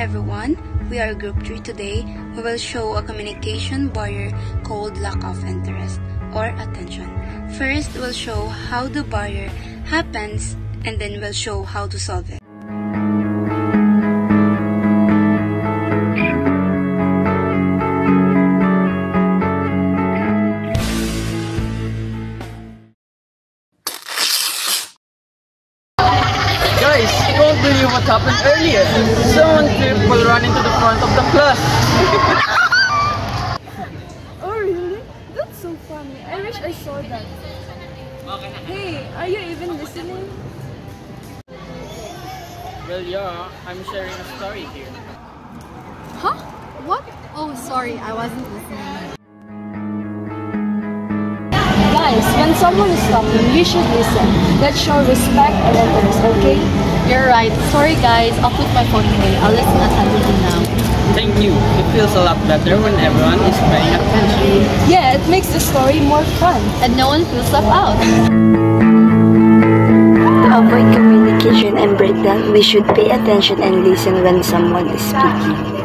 everyone, we are Group 3 today. We will show a communication barrier called lack of interest or attention. First, we'll show how the barrier happens and then we'll show how to solve it. Guys, you won't believe what happened earlier. Someone tripped while running to the front of the class. Oh really? That's so funny. I wish I saw that. Hey, are you even listening? Well, yeah, I'm sharing a story here. Huh? What? Oh, sorry, I wasn't listening. Guys, when someone is talking, we should listen. Let's show respect and interest, okay? You're right. Sorry guys, I'll put my phone away. I'll listen attentively now. Thank you. It feels a lot better when everyone is paying attention. Yeah, it makes the story more fun. And no one feels left out. To avoid communication and breakdown, we should pay attention and listen when someone is speaking.